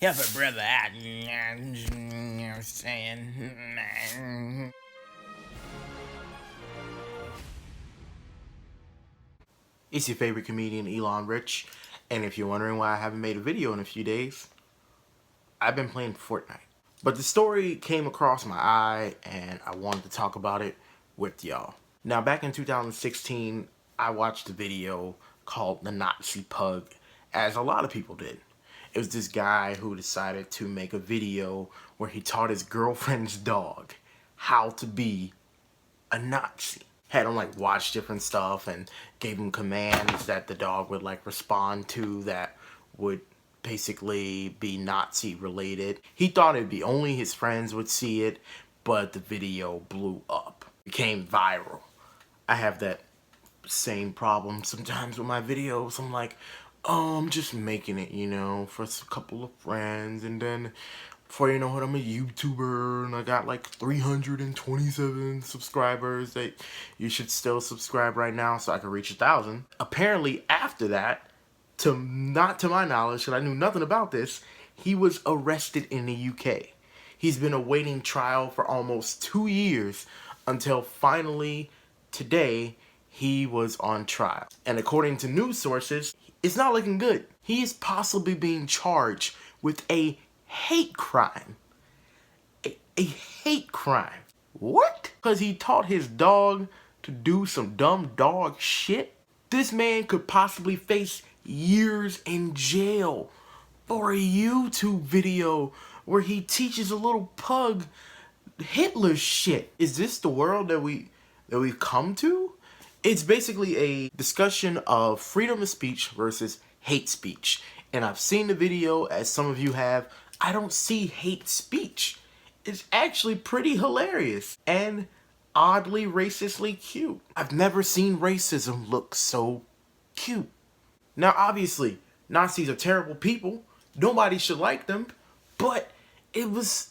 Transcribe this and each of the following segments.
Help a brother out. You know what I'm saying? It's your favorite comedian, Elon Rich, and if you're wondering why I haven't made a video in a few days, I've been playing Fortnite. But the story came across my eye, and I wanted to talk about it with y'all. Now, back in 2016, I watched a video called The Nazi Pug, as a lot of people did. It was this guy who decided to make a video where he taught his girlfriend's dog how to be a Nazi. Had him like watch different stuff and gave him commands that the dog would like respond to that would basically be Nazi related. He thought it'd be only his friends would see it, but the video blew up. Became viral. I have that same problem sometimes with my videos. I'm like, oh, I'm just making it, for a couple of friends, and then before you know it, I'm a YouTuber, and I got like 327 subscribers that you should still subscribe right now so I can reach 1,000. Apparently, after that, not to my knowledge, and I knew nothing about this, he was arrested in the UK. He's been awaiting trial for almost 2 years until finally today he was on trial. And according to news sources, it's not looking good. He is possibly being charged with a hate crime. A hate crime. What? Because he taught his dog to do some dumb dog shit? This man could possibly face years in jail for a YouTube video where he teaches a little pug Hitler shit. Is this the world that we've come to? It's basically a discussion of freedom of speech versus hate speech. And I've seen the video, as some of you have. I don't see hate speech. It's actually pretty hilarious and oddly racistly cute. I've never seen racism look so cute. Now, obviously, Nazis are terrible people. Nobody should like them. But it was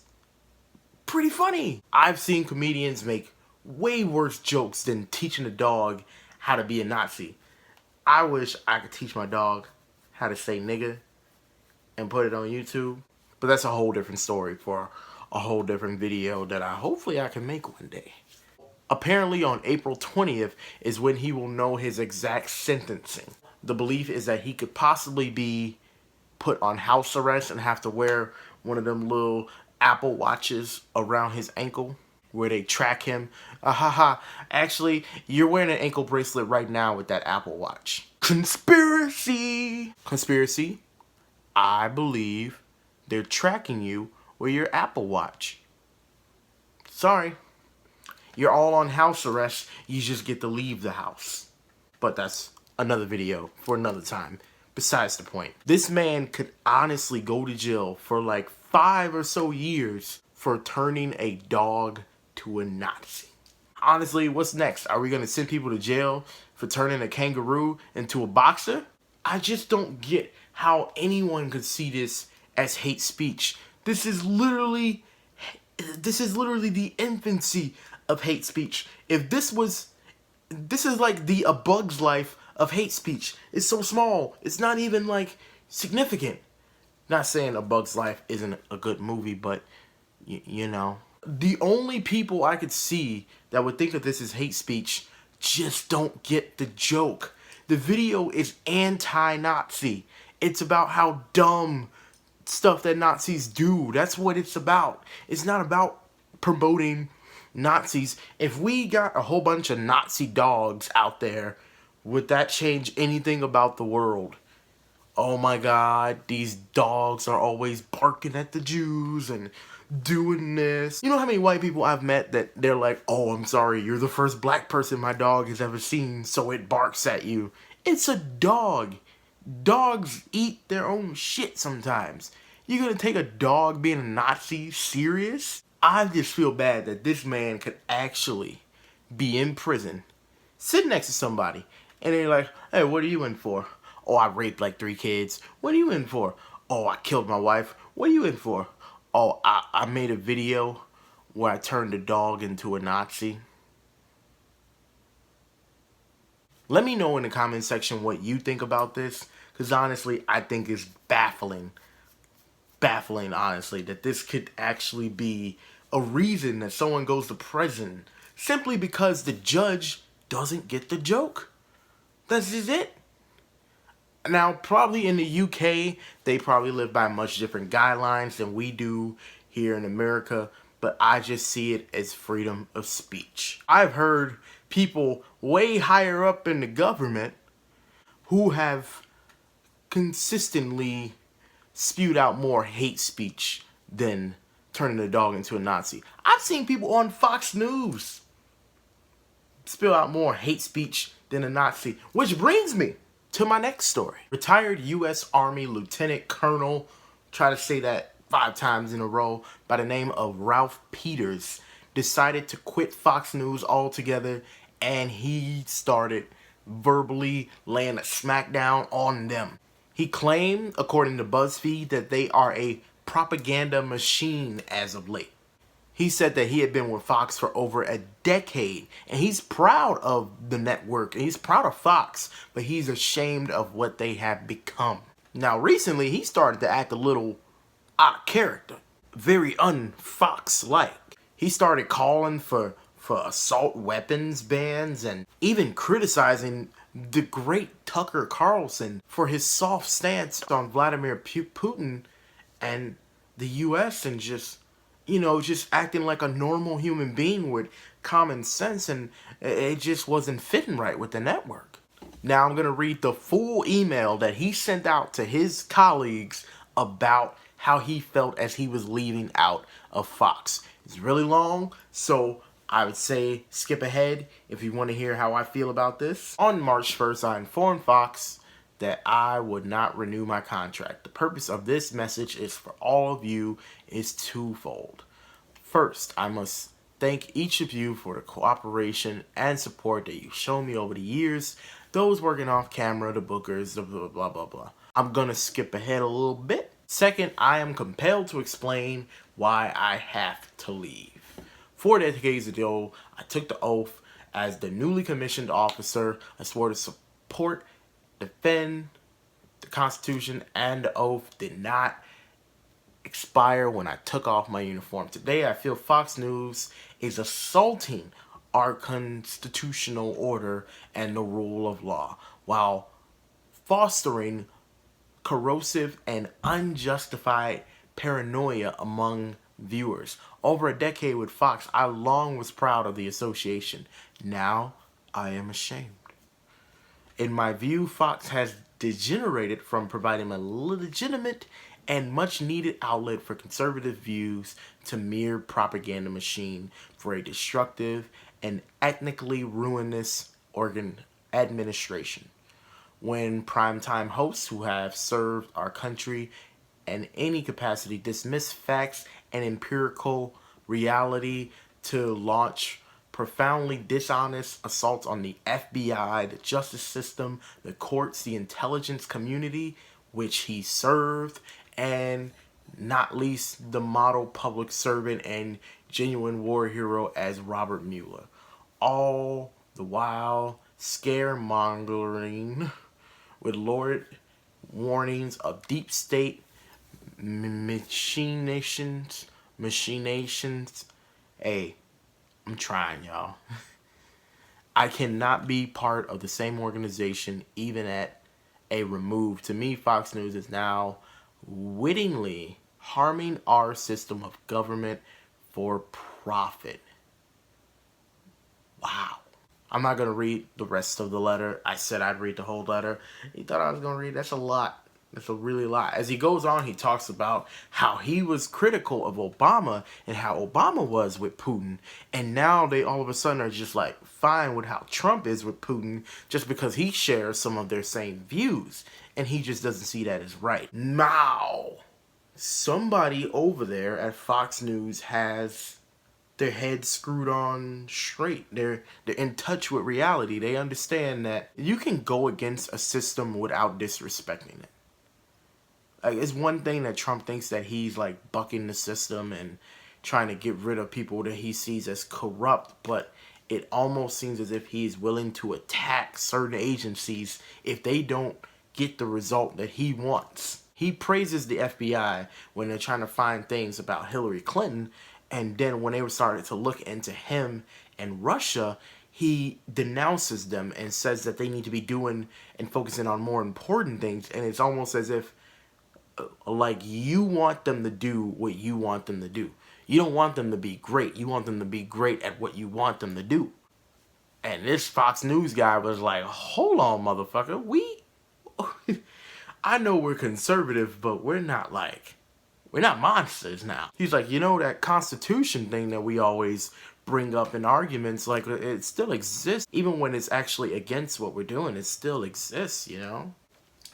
pretty funny. I've seen comedians make way worse jokes than teaching a dog how to be a Nazi. I wish I could teach my dog how to say nigga and put it on YouTube. But that's a whole different story for a whole different video that hopefully I can make one day. Apparently on April 20th is when he will know his exact sentencing. The belief is that he could possibly be put on house arrest and have to wear one of them little Apple Watches around his ankle where they track him. Actually, you're wearing an ankle bracelet right now with that Apple Watch. Conspiracy! Conspiracy? I believe they're tracking you with your Apple Watch. Sorry. You're all on house arrest. You just get to leave the house. But that's another video for another time. Besides the point. This man could honestly go to jail for like 5 or so years for turning a dog to a Nazi. Honestly, what's next? Are we going to send people to jail for turning a kangaroo into a boxer? I just don't get how anyone could see this as hate speech. This is literally the infancy of hate speech. If this is like the A Bug's Life of hate speech. It's so small. It's not even like significant. Not saying A Bug's Life isn't a good movie, but you know. The only people I could see that would think of this as hate speech just don't get the joke. The video is anti-Nazi. It's about how dumb stuff that Nazis do. That's what it's about. It's not about promoting Nazis. If we got a whole bunch of Nazi dogs out there, would that change anything about the world? Oh my God, these dogs are always barking at the Jews and doing this. You know how many white people I've met that they're like, oh, I'm sorry, you're the first black person my dog has ever seen, so it barks at you. It's a dog. Dogs eat their own shit sometimes. You're gonna take a dog being a Nazi serious? I just feel bad that this man could actually be in prison, sit next to somebody, and they're like, hey, what are you in for? Oh, I raped like 3 kids. What are you in for? Oh, I killed my wife. What are you in for? Oh, I made a video where I turned a dog into a Nazi. Let me know in the comment section what you think about this, because honestly, I think it's baffling. baffling, honestly, that this could actually be a reason that someone goes to prison simply because the judge doesn't get the joke. This is it. Now, probably in the UK, they probably live by much different guidelines than we do here in America, but I just see it as freedom of speech. I've heard people way higher up in the government who have consistently spewed out more hate speech than turning a dog into a Nazi. I've seen people on Fox News spill out more hate speech than a Nazi, which brings me to my next story. Retired U.S. Army Lieutenant Colonel, try to say that 5 times in a row, by the name of Ralph Peters, decided to quit Fox News altogether, and he started verbally laying a smackdown on them. He claimed, according to BuzzFeed, that they are a propaganda machine as of late. He said that he had been with Fox for over a decade, and he's proud of the network, and he's proud of Fox, but he's ashamed of what they have become. Now, recently, he started to act a little out of character, very un-Fox-like. He started calling for assault weapons bans and even criticizing the great Tucker Carlson for his soft stance on Vladimir Putin and the U.S. and just acting like a normal human being with common sense, and it just wasn't fitting right with the network. Now I'm going to read the full email that he sent out to his colleagues about how he felt as he was leaving out of Fox. It's really long, so I would say skip ahead if you want to hear how I feel about this. On March 1st, I informed Fox that I would not renew my contract. The purpose of this message is for all of you is twofold. First, I must thank each of you for the cooperation and support that you've shown me over the years. Those working off camera, the bookers, the blah, blah, blah, blah. I'm gonna skip ahead a little bit. Second, I am compelled to explain why I have to leave. 4 decades ago, I took the oath as the newly commissioned officer. I swore to support, defend the Constitution, and the oath did not expire when I took off my uniform. Today, I feel Fox News is assaulting our constitutional order and the rule of law while fostering corrosive and unjustified paranoia among viewers. Over a decade with Fox, I long was proud of the association. Now, I am ashamed. In my view, Fox has degenerated from providing a legitimate and much-needed outlet for conservative views to mere propaganda machine for a destructive and ethnically ruinous administration. When primetime hosts who have served our country in any capacity dismiss facts and empirical reality to launch profoundly dishonest assaults on the FBI, the justice system, the courts, the intelligence community, which he served, and not least the model public servant and genuine war hero as Robert Mueller. All the while scaremongering with lurid warnings of deep state machinations. Hey, I'm trying, y'all. I cannot be part of the same organization even at a remove. To me, Fox News is now wittingly harming our system of government for profit. Wow. I'm not going to read the rest of the letter. I said I'd read the whole letter. You thought I was going to read? That's a lot. That's a really lot. As he goes on, he talks about how he was critical of Obama and how Obama was with Putin. And now they all of a sudden are just like fine with how Trump is with Putin just because he shares some of their same views. And he just doesn't see that as right. Now, somebody over there at Fox News has their heads screwed on straight. They're in touch with reality. They understand that you can go against a system without disrespecting it. Like, it's one thing that Trump thinks that he's like bucking the system and trying to get rid of people that he sees as corrupt, but it almost seems as if he's willing to attack certain agencies if they don't get the result that he wants. He praises the FBI when they're trying to find things about Hillary Clinton, and then when they were starting to look into him and Russia, he denounces them and says that they need to be doing and focusing on more important things. And it's almost as if like you want them to do what you want them to do. You don't want them to be great. You want them to be great at what you want them to do. And this Fox News guy was like, hold on, motherfucker. I know we're conservative, but we're not monsters now. He's like, you know, that Constitution thing that we always bring up in arguments, like, it still exists. Even when it's actually against what we're doing, it still exists, you know?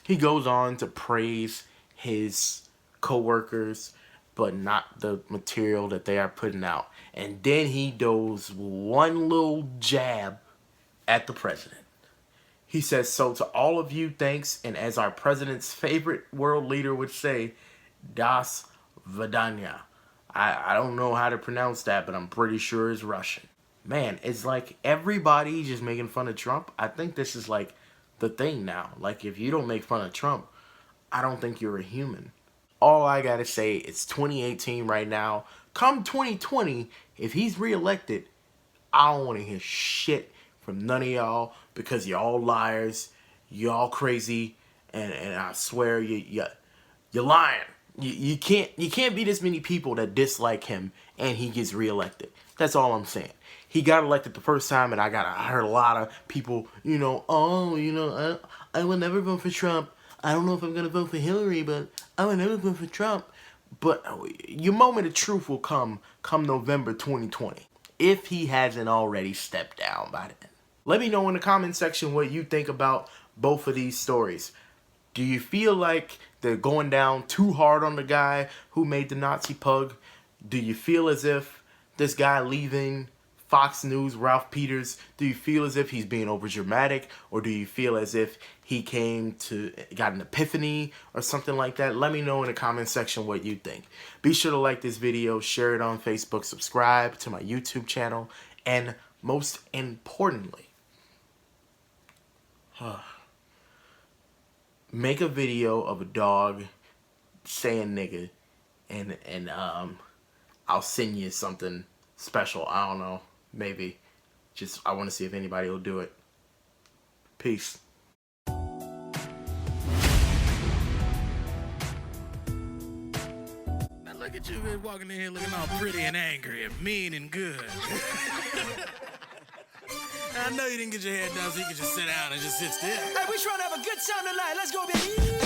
He goes on to praise his co-workers, but not the material that they are putting out. And then he does one little jab at the president. He says, so to all of you, thanks, and as our president's favorite world leader would say, das vidanya. I don't know how to pronounce that, but I'm pretty sure it's Russian. Man, it's like everybody just making fun of Trump. I think this is like the thing now. Like, if you don't make fun of Trump, I don't think you're a human. All I gotta say, it's 2018 right now. Come 2020, if he's reelected, I don't want to hear shit from none of y'all, because you're all liars, you're all crazy, and I swear you're lying. You can't be this many people that dislike him and he gets reelected. That's all I'm saying. He got elected the first time, and I heard a lot of people, you know, I will never vote for Trump. I don't know if I'm gonna vote for Hillary, but I will never vote for Trump. But your moment of truth will come November 2020, if he hasn't already stepped down by then. Let me know in the comment section what you think about both of these stories. Do you feel like they're going down too hard on the guy who made the Nazi pug? Do you feel as if this guy leaving Fox News, Ralph Peters, do you feel as if he's being overdramatic? Or do you feel as if he got an epiphany or something like that? Let me know in the comment section what you think. Be sure to like this video, share it on Facebook, subscribe to my YouTube channel, and most importantly, make a video of a dog saying nigga, and I'll send you something special. I don't know, maybe. Just, I want to see if anybody will do it. Peace. Now look at you walking in here looking all pretty and angry and mean and good. I know you didn't get your hair done so you could just sit down and just sit still. Hey, we trying to have a good time tonight. Let's go, baby.